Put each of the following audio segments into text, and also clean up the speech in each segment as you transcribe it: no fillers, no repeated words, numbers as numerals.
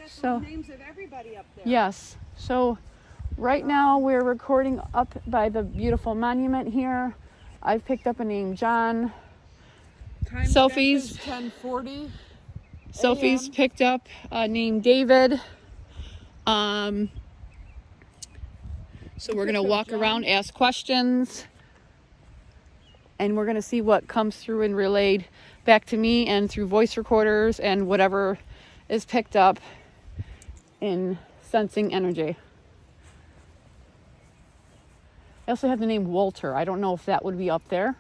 So names of everybody up there. Yes. So right now we're recording up by the beautiful monument here. I've picked up a name, John. Sophie's 10:40. Sophie's picked up a name, David. So we're gonna walk around, ask questions, and we're gonna see what comes through and relayed back to me and through voice recorders and whatever is picked up in sensing energy. I also have the name Walter. I don't know if that would be up there.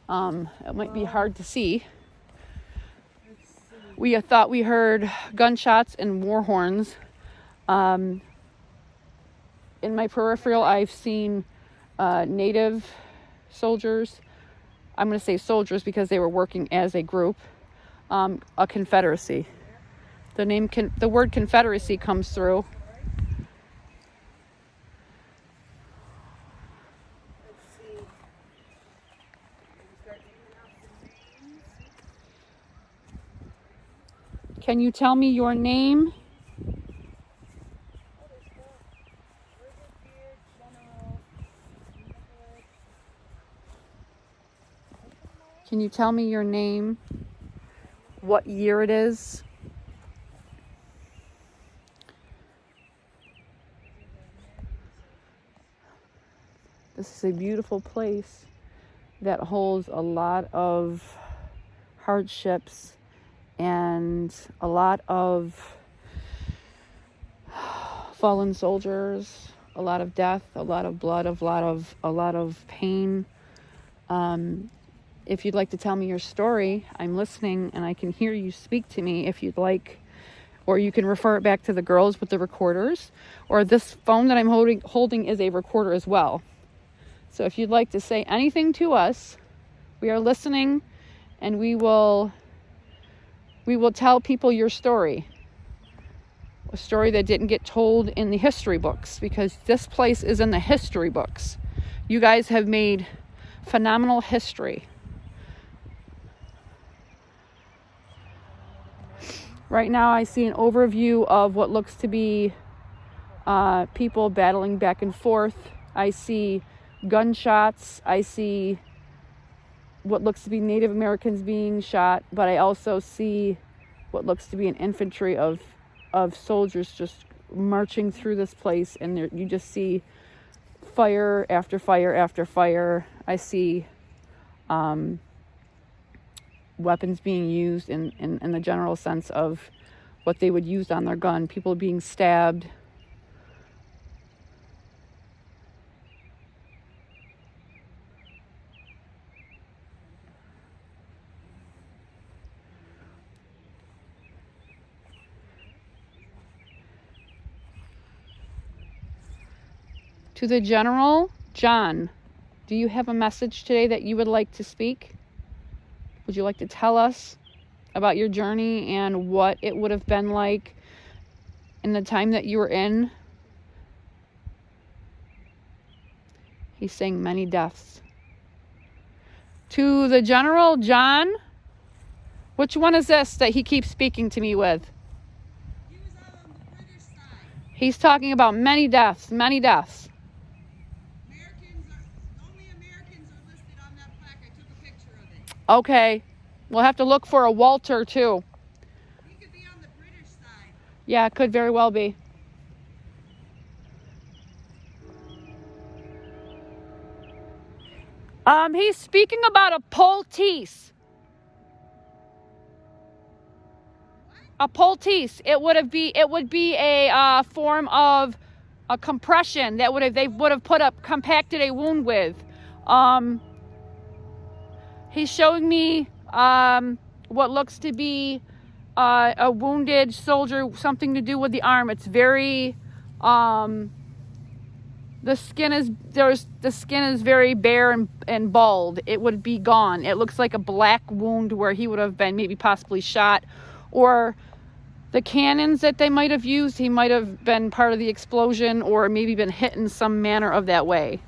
It might be hard to see. We thought we heard gunshots and war horns. In my peripheral, I've seen native soldiers. I'm going to say soldiers because they were working as a group. A confederacy. The word confederacy comes through. Can you tell me your name? Can you tell me your name? What year it is? This is a beautiful place that holds a lot of hardships and a lot of fallen soldiers, a lot of death, a lot of blood, a lot of pain. If you'd like to tell me your story, I'm listening and I can hear you speak to me if you'd like, or you can refer it back to the girls with the recorders, or this phone that I'm holding is a recorder as well. So if you'd like to say anything to us, we are listening, and we will tell people your story. A story that didn't get told in the history books, because this place is in the history books. You guys have made phenomenal history. Right now I see an overview of what looks to be people battling back and forth. I see gunshots. I see what looks to be Native Americans being shot, but I also see what looks to be an infantry of soldiers just marching through this place, and you just see fire after fire after fire. I see weapons being used in the general sense of what they would use on their gun, people being stabbed. To the General, John, do you have a message today that you would like to speak? Would you like to tell us about your journey and what it would have been like in the time that you were in? He's saying many deaths. To the General, John, which one is this that he keeps speaking to me with? He was out on the British side. He's talking about many deaths, many deaths. Only Americans are listed on that plaque. I took a picture of it. Okay. We'll have to look for a Walter, too. He could be on the British side. Yeah, it could very well be. He's speaking about a poultice. A poultice. It would be a form of a compression that they would have compacted a wound with. He's showing me what looks to be a wounded soldier, something to do with the arm. It's very the skin is very bare and bald. It would be gone. It looks like a black wound where he would have been maybe possibly shot, or the cannons that they might have used, he might have been part of the explosion or maybe been hit in some manner of that way.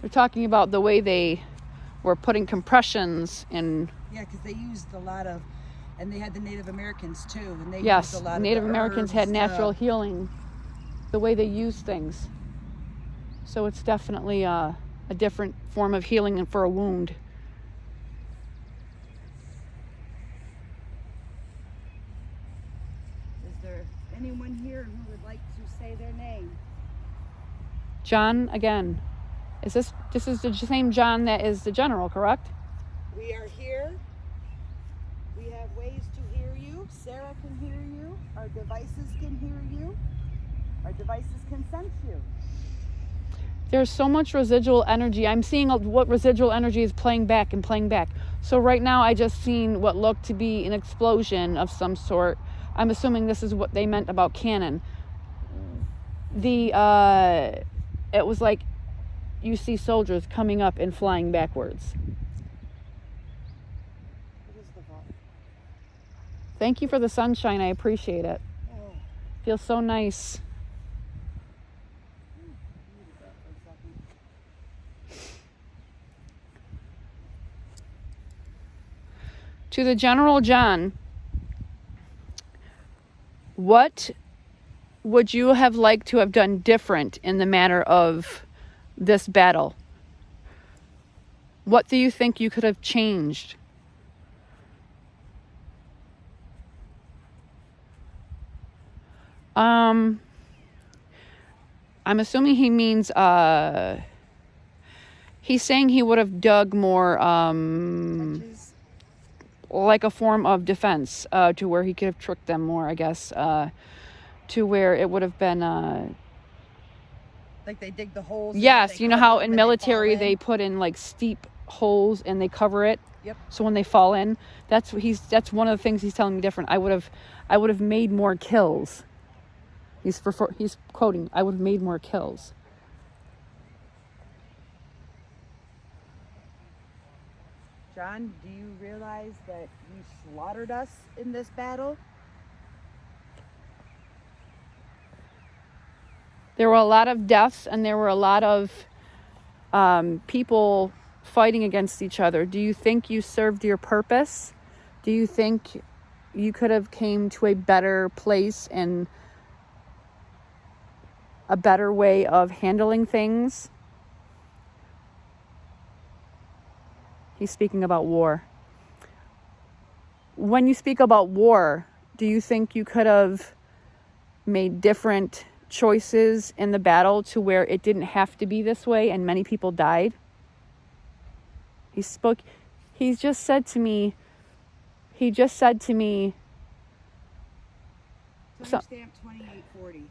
We're talking about the way they were putting compressions in. Yeah, because they used a lot of, and they had the Native Americans too, and they Yes, used a lot Native of the Americans had herbs, natural healing, the way they use things. So it's definitely a different form of healing for a wound. Is there anyone here who would like to say their name? John, again, this is the same John that is the general, correct? We are here. We have ways to hear you. Sara can hear you. Our devices can hear you. Our devices can sense you. There's so much residual energy. I'm seeing what residual energy is playing back and playing back. So right now I just seen what looked to be an explosion of some sort. I'm assuming this is what they meant about cannon. It was like you see soldiers coming up and flying backwards. What is the volume? Thank you for the sunshine. I appreciate it. Oh, Feels so nice. muted that for a second. To the General John, what would you have liked to have done different in the matter of this battle? What do you think you could have changed? I'm assuming he means he's saying he would have dug more Touches. like a form of defense, to where he could have tricked them more, I guess, to where it would have been Like they dig the holes. yes, you know how in military they they put in like steep holes and they cover it. Yep. So when they fall in, that's one of the things he's telling me different. I would have made more kills. He's quoting, I would have made more kills. John, do you realize that you slaughtered us in this battle? There were a lot of deaths and there were a lot of people fighting against each other. Do you think you served your purpose? Do you think you could have came to a better place and a better way of handling things? He's speaking about war. When you speak about war, do you think you could have made different choices in the battle to where it didn't have to be this way and many people died? He just said to me, Timestamp 2840.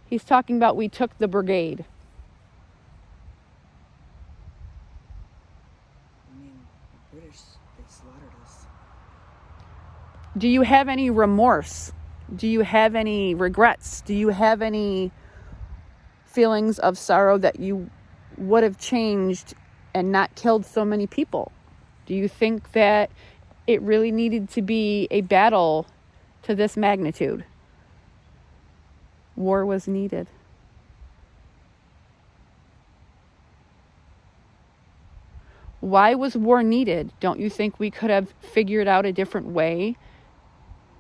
he's talking about we took the brigade. I mean, the British, they slaughtered us. Do you have any remorse? Do you have any regrets? Do you have any feelings of sorrow that you would have changed and not killed so many people? Do you think that it really needed to be a battle to this magnitude? War was needed. Why was war needed? Don't you think we could have figured out a different way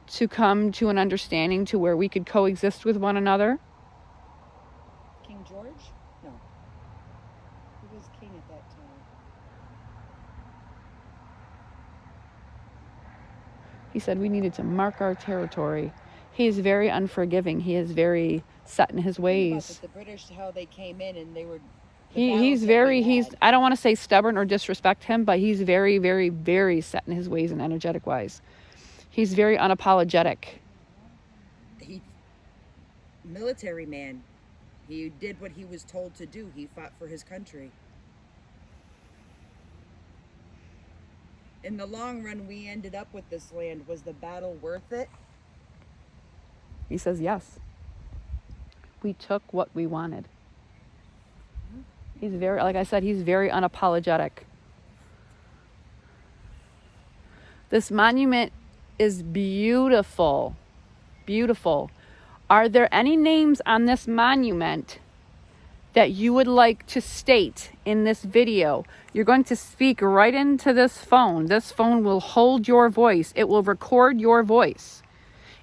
to come to an understanding to where we could coexist with one another? King George? No. Who was king at that time? He said we needed to mark our territory. He is very unforgiving. He is very set in his ways. The British, how they came in and they were... He's I don't want to say stubborn or disrespect him, but he's very, very, very set in his ways and energetic wise. He's very unapologetic. Military man. He did what he was told to do. He fought for his country. In the long run, we ended up with this land. Was the battle worth it? He says yes. We took what we wanted. He's very, like I said, he's very unapologetic. This monument is beautiful. Beautiful. Are there any names on this monument that you would like to state in this video. You're going to speak right into this phone. This phone will hold your voice. It will record your voice.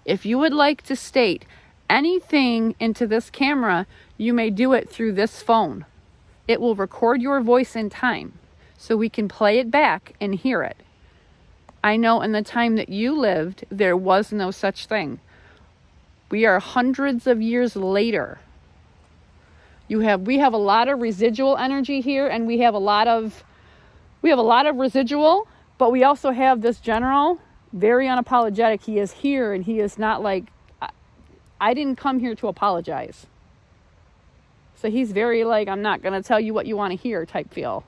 If you would like to state anything into this camera, you may do it through this phone. It will record your voice in time so we can play it back and hear it. I know in the time that you lived, there was no such thing. We are hundreds of years later. We have a lot of residual energy here, and we have a lot of residual, but we also have this general, very unapologetic. He is here, and he is not like, I didn't come here to apologize. So he's very like, I'm not going to tell you what you want to hear type feel.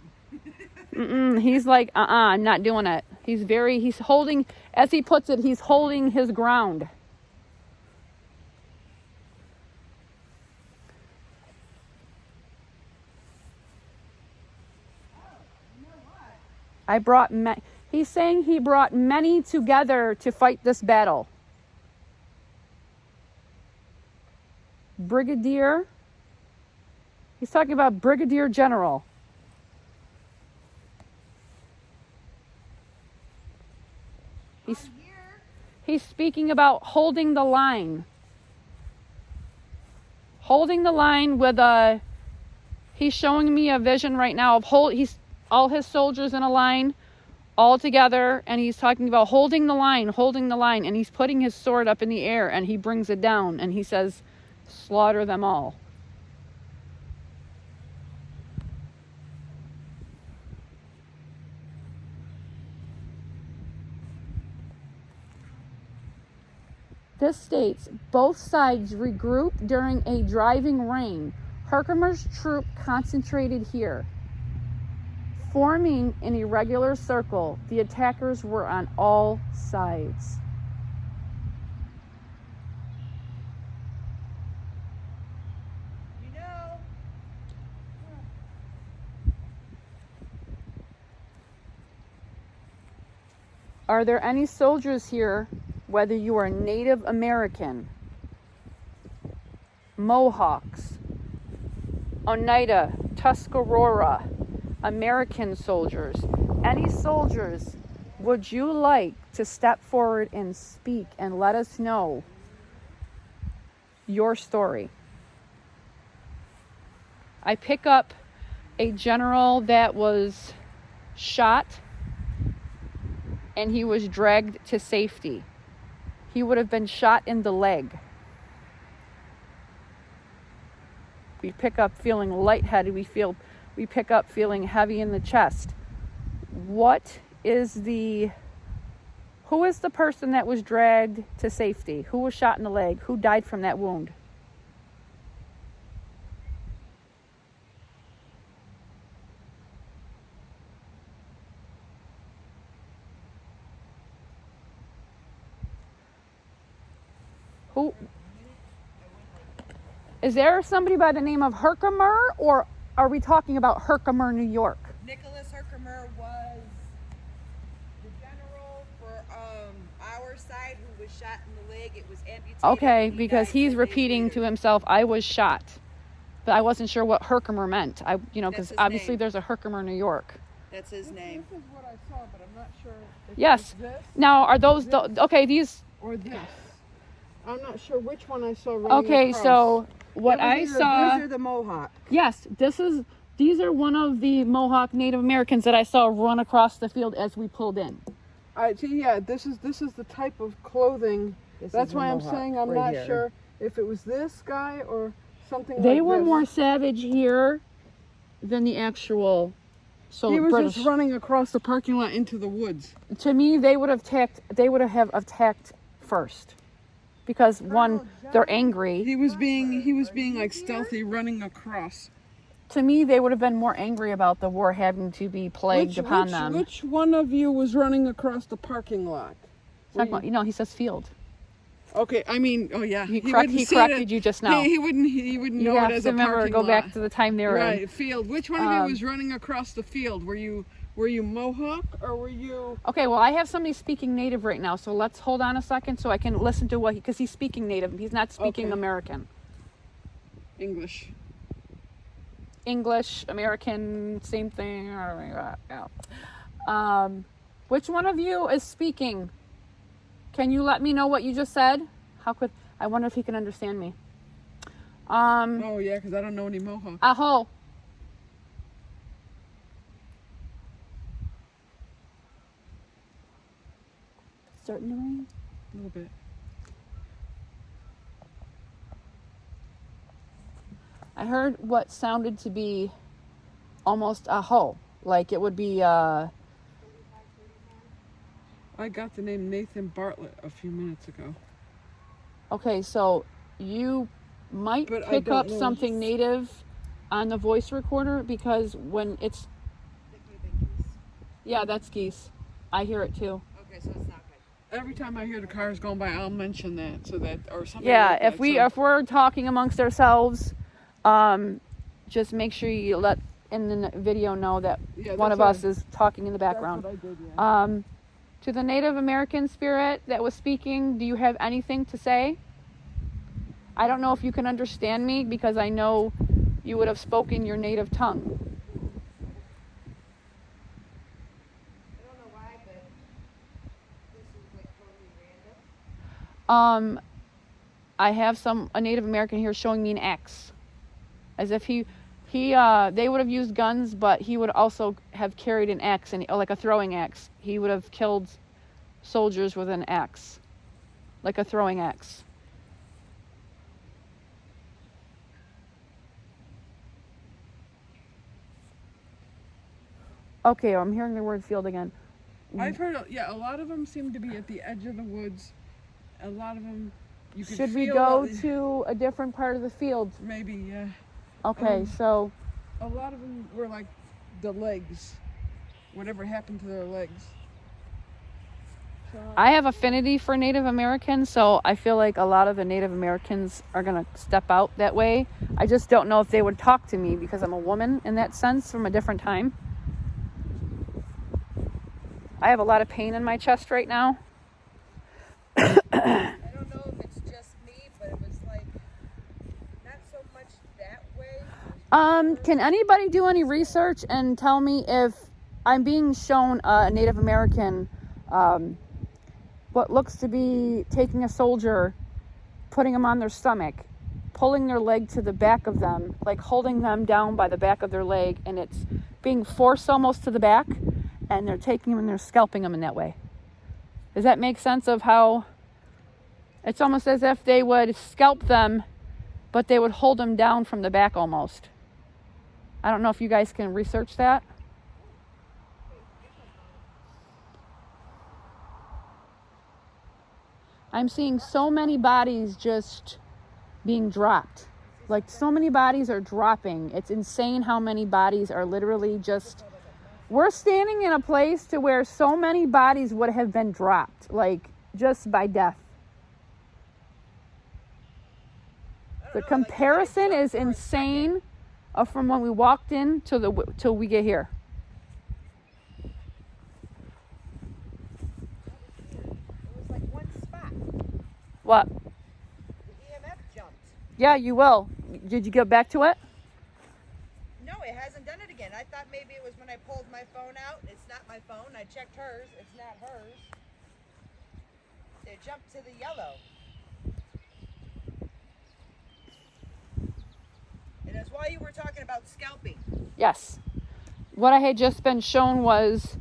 He's like, I'm not doing it. He's holding, as he puts it, he's holding his ground. He's saying he brought many together to fight this battle. Brigadier. He's talking about Brigadier General. He's speaking about holding the line. Holding the line with he's showing me a vision right now of all his soldiers in a line all together, and he's talking about holding the line, and he's putting his sword up in the air, and he brings it down, and he says, slaughter them all. This states, both sides regroup during a driving rain. Herkimer's troop concentrated here. Forming an irregular circle, the attackers were on all sides. Are there any soldiers here, whether you are Native American, Mohawks, Oneida, Tuscarora, American soldiers, any soldiers, would you like to step forward and speak and let us know your story? I pick up a general that was shot and he was dragged to safety. He would have been shot in the leg. We pick up feeling lightheaded. We pick up feeling heavy in the chest. Who is the person that was dragged to safety? Who was shot in the leg? Who died from that wound? Who? Is there somebody by the name of Herkimer, or are we talking about Herkimer, New York? Nicholas Herkimer was the general for our side who was shot in the leg. It was amputated. Okay, because he's repeating to himself, I was shot. But I wasn't sure what Herkimer meant. Because obviously there's a Herkimer, New York. That's his name. This is what I saw, but I'm not sure if Yes. it's this Now, are those these? or this. I'm not sure which one I saw running Okay, across. so what I saw. These are the Mohawk. Yes, these are one of the Mohawk Native Americans that I saw run across the field as we pulled in. This is the type of clothing. That's why I'm saying I'm not sure if it was this guy or something like this. They were more savage here than the actual. So he was British. just running across the parking lot into the woods. To me, they would have attacked first, because one, they're angry. He was being like stealthy, running across. To me, they would have been more angry about the war having to be plagued upon them. Which one of you was running across the parking lot? He says field. Okay, I mean, oh yeah. He corrected you just now. He wouldn't know it as a parking lot. Remember, go back to the time they were in. Right, field. Which one of you was running across the field? Were you Mohawk or were you? Okay, well, I have somebody speaking Native right now, so let's hold on a second so I can listen to because he's speaking Native. He's not speaking American. English. English, American, same thing. Yeah. Which one of you is speaking? Can you let me know what you just said? I wonder if he can understand me. Oh yeah, because I don't know any Mohawk. Aho. Starting to rain? A little bit. I heard what sounded to be almost aho. Like it would be, I got the name Nathan Bartlett a few minutes ago. okay, so you might pick up something native on the voice recorder because when it's... Yeah, that's geese. I hear it too. Okay, so it's not good. Every time I hear the cars going by, I'll mention that so that or something. Yeah, like that, if we're talking amongst ourselves, just make sure you let in the video know that one of us is talking in the background. That's what I did, yeah. To the Native American spirit that was speaking, do you have anything to say? I don't know if you can understand me because I know you would have spoken your native tongue. I don't know why, but this is like totally random. I have a Native American here showing me an axe, as if they would have used guns, but he would also have carried an axe, like a throwing axe. He would have killed soldiers with an axe, like a throwing axe. Okay, I'm hearing the word field again. I've heard, a lot of them seem to be at the edge of the woods. A lot of them, you can Should we feel go to a different part of the field? Maybe, yeah. Okay, so... A lot of them were like the legs. Whatever happened to their legs. So, I have affinity for Native Americans, so I feel like a lot of the Native Americans are going to step out that way. I just don't know if they would talk to me because I'm a woman in that sense from a different time. I have a lot of pain in my chest right now. I don't know if it's just me, but it was like not so much that way. Can anybody do any research and tell me if I'm being shown a Native American, what looks to be taking a soldier, putting them on their stomach, pulling their leg to the back of them, like holding them down by the back of their leg, and it's being forced almost to the back, and they're taking them and they're scalping them in that way. Does that make sense of how it's almost as if they would scalp them, but they would hold them down from the back almost? I don't know if you guys can research that. I'm seeing so many bodies just being dropped. Like so many bodies are dropping. It's insane how many bodies are literally just... We're standing in a place to where so many bodies would have been dropped, like just by death. The comparison is insane from when we walked in till we get here. It was like one spot. What? The EMF jumped. Yeah, you will. Did you get back to it? No, it hasn't done it again. I thought maybe it was when I pulled my phone out. It's not my phone. I checked hers. It's not hers. It jumped to the yellow. And that's why you were talking about scalping. Yes. What I had just been shown was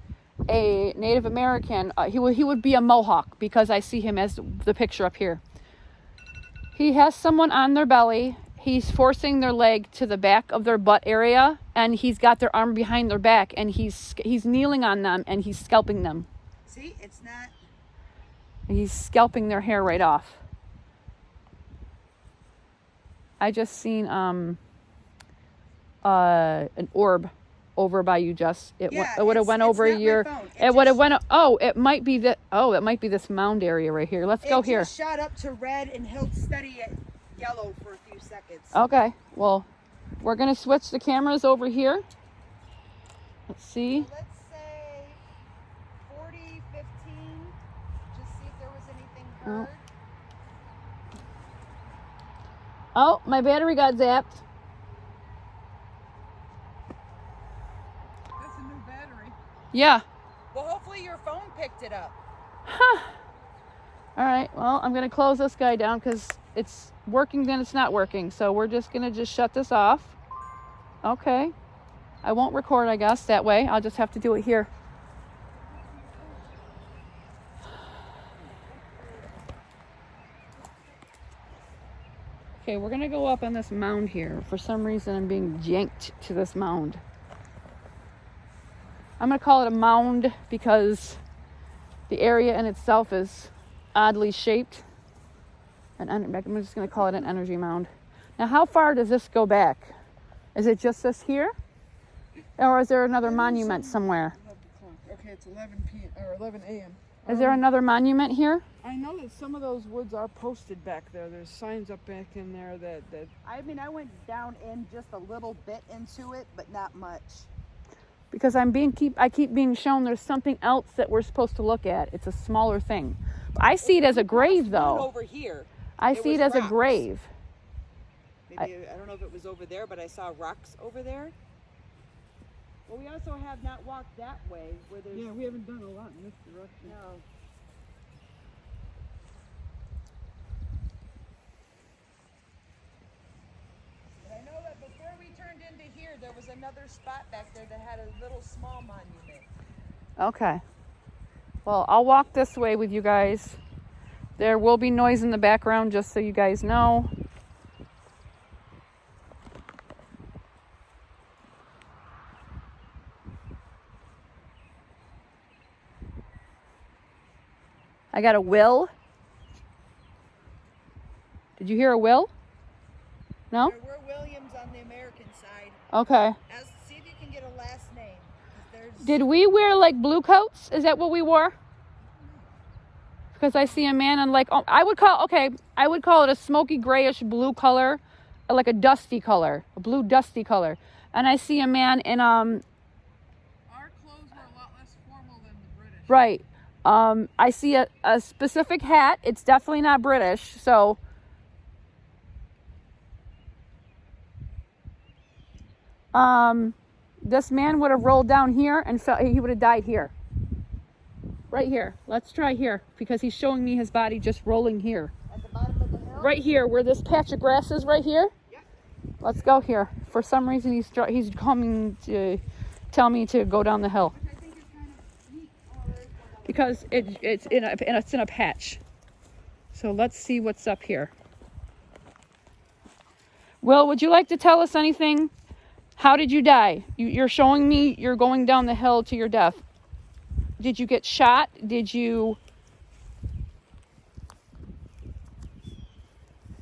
a Native American. He would be a Mohawk because I see him as the picture up here. He has someone on their belly. He's forcing their leg to the back of their butt area, and he's got their arm behind their back, and he's kneeling on them, and he's scalping them. See, it's not. He's scalping their hair right off. I just seen an orb over by you, Jess. It would have went over your. It would have went. Oh, it might be that. Oh, it might be this mound area right here. Let's go here. It just shot up to red and held steady at yellow for a few seconds. Okay. Well, we're gonna switch the cameras over here. Let's see. So let's say 40, 15. Just see if there was anything heard. Oh, my battery got zapped. Yeah. Well, hopefully your phone picked it up. All right. Well, I'm going to close this guy down because it's working, then it's not working. So we're just going to just shut this off. Okay. I won't record, I guess, that way. I'll just have to do it here. Okay, we're going to go up on this mound here. For some reason, I'm being yanked to this mound. I'm going to call it a mound because the area in itself is oddly shaped. And I'm just going to call it an energy mound. Now, how far does this go back? Is it just this here? Or is there another monument somewhere? Okay, it's 11 p.m. or 11 a.m. Is there another monument here? I know that some of those woods are posted back there. There's signs up back in there that I mean, I went down in just a little bit into it, but not much. Because I keep being shown there's something else that we're supposed to look at. It's a smaller thing. I see it as a grave, though. Over here. I see it as a grave. Maybe I don't know if it was over there, but I saw rocks over there. Well, we also have not walked that way where there's... Yeah, we haven't done a lot in this direction. No. But I know that before we turned into here, there was another spot back there that had a little small monument. Okay. Well, I'll walk this way with you guys. There will be noise in the background, just so you guys know. I got a will. Did you hear a will? No? There were Williams on the American side. Okay. See if you can get a last name. 'Cause there's... Did we wear like blue coats? Is that what we wore? Because I see a man in like, I would call it a smoky grayish blue color, like a dusty color, a blue dusty color. And I see a man in Our clothes were a lot less formal than the British. right. I see a specific hat. It's definitely not British. So this man would have rolled down here and he would have died here. Right here. Let's try here because he's showing me his body just rolling here. At the bottom of the hill? Right here, where this patch of grass is right here. Yep. Let's go here. For some reason, he's coming to tell me to go down the hill. Which I think is kind of neat. Because it's in a patch. So let's see what's up here. Will, would you like to tell us anything? How did you die? You're showing me you're going down the hill to your death. Did you get shot? Did you...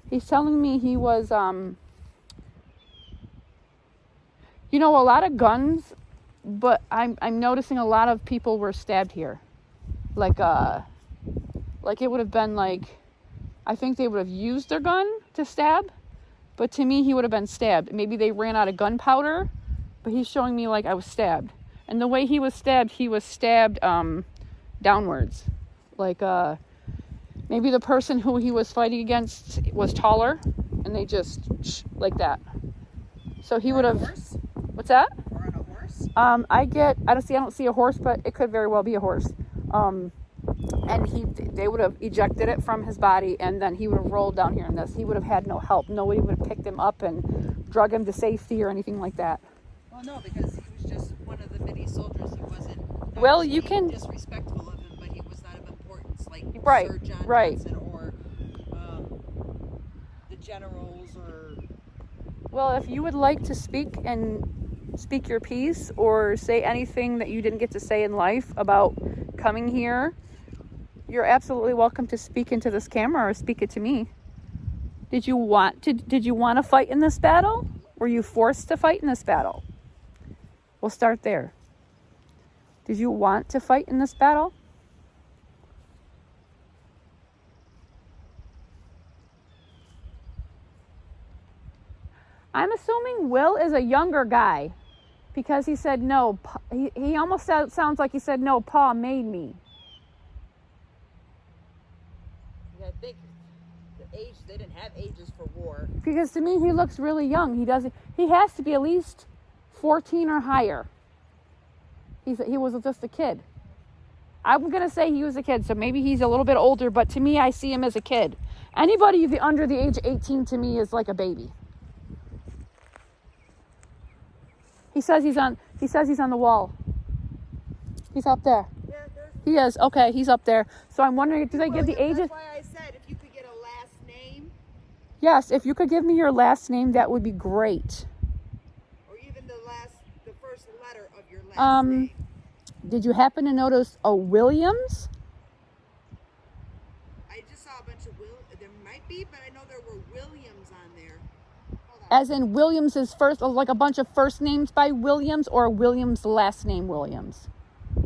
He's telling me he was, a lot of guns, but I'm noticing a lot of people were stabbed here. Like it would have been like, I think they would have used their gun to stab, but to me, he would have been stabbed. Maybe they ran out of gunpowder, but he's showing me like I was stabbed. And the way he was stabbed downwards. Like, maybe the person who he was fighting against was taller, and they just, like that. So he would have... What's that? Or on a horse? I don't see a horse, but it could very well be a horse. And they would have ejected it from his body, and then he would have rolled down here in this. He would have had no help. Nobody would have picked him up and drug him to safety or anything like that. Well, no, because he was just one of the many soldiers. He wasn't... Well, you can... disrespectful of him, but he was not of importance, like Right, Sir John right. Johnson or the generals or... Well, if you would like to speak your piece or say anything that you didn't get to say in life about coming here, you're absolutely welcome to speak into this camera or speak it to me. Did you want to fight in this battle? Were you forced to fight in this battle? We'll start there. Did you want to fight in this battle? I'm assuming Will is a younger guy because he said no. He almost sounds like he said no, Pa made me. Yeah, I think the age, they didn't have ages for war. Because to me, he looks really young. He has to be at least 14 or higher. He was just a kid. I'm going to say he was a kid, so maybe he's a little bit older, but to me, I see him as a kid. Anybody under the age of 18 to me is like a baby. He says he's on the wall. He's up there. Yeah, He is. Okay, he's up there. So I'm wondering, do they give the ages? That's why I said if you could get a last name. Yes, if you could give me your last name, that would be great. Or even the first letter of your last name. Did you happen to notice a Williams? I just saw a bunch of there might be, but I know there were Williams on there. Hold on. As in Williams is first, like a bunch of first names by Williams, or Williams' last name Williams? I've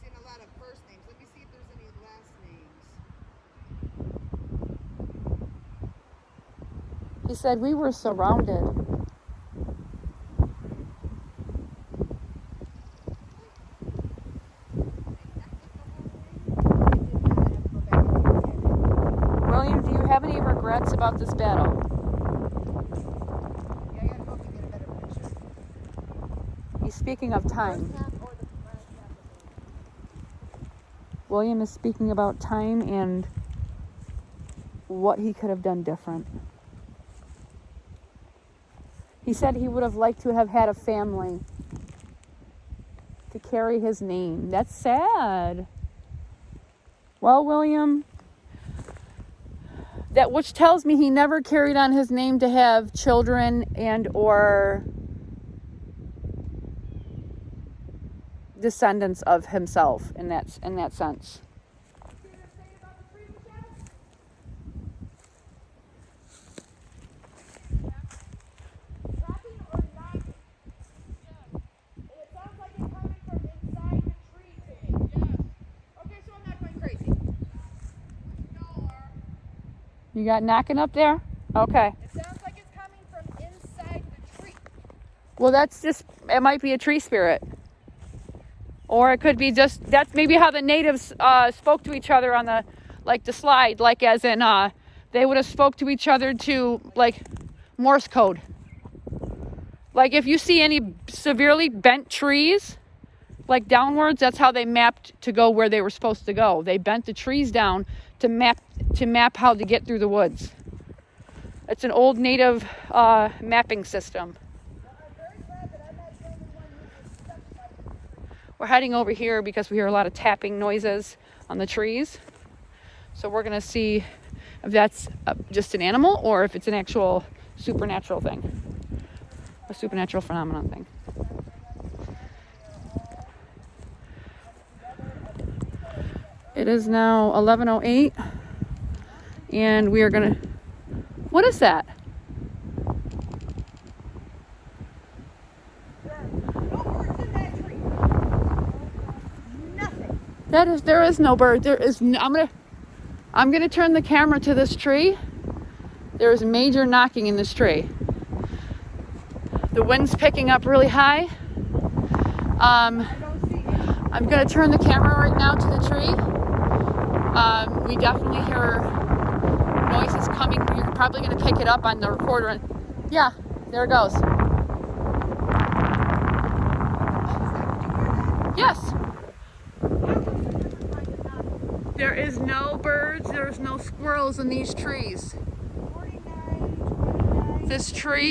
seen a lot of first names. Let me see if there's any last names. He said we were surrounded. William, do you have any regrets about this battle? Yeah, I gotta go and get a better picture. He's speaking of time. First half or the last half of William is speaking about time and what he could have done different. He said he would have liked to have had a family to carry his name. That's sad. Well, William, that which tells me he never carried on his name to have children and or descendants of himself in that sense. You got knocking up there? Okay. It sounds like it's coming from inside the tree. Well, it might be a tree spirit. Or it could be that's maybe how the natives spoke to each other on the slide, like as in, they would have spoke to each other to, like, Morse code. Like, if you see any severely bent trees, like downwards, that's how they mapped to go where they were supposed to go. They bent the trees down to map how to get through the woods. It's an old native mapping system. We're heading over here because we hear a lot of tapping noises on the trees. So we're going to see if that's just an animal or if it's an actual supernatural thing. A supernatural phenomenon thing. It is now 11:08 and we are going to... What is that? There is no bird. I'm gonna turn the camera to this tree. There is major knocking in this tree. The wind's picking up really high. I'm gonna turn the camera right now to the tree. We definitely hear noises coming. You're probably gonna pick it up on the recorder. Yeah, there it goes. Yes. There is no birds, there's no squirrels in these trees. This tree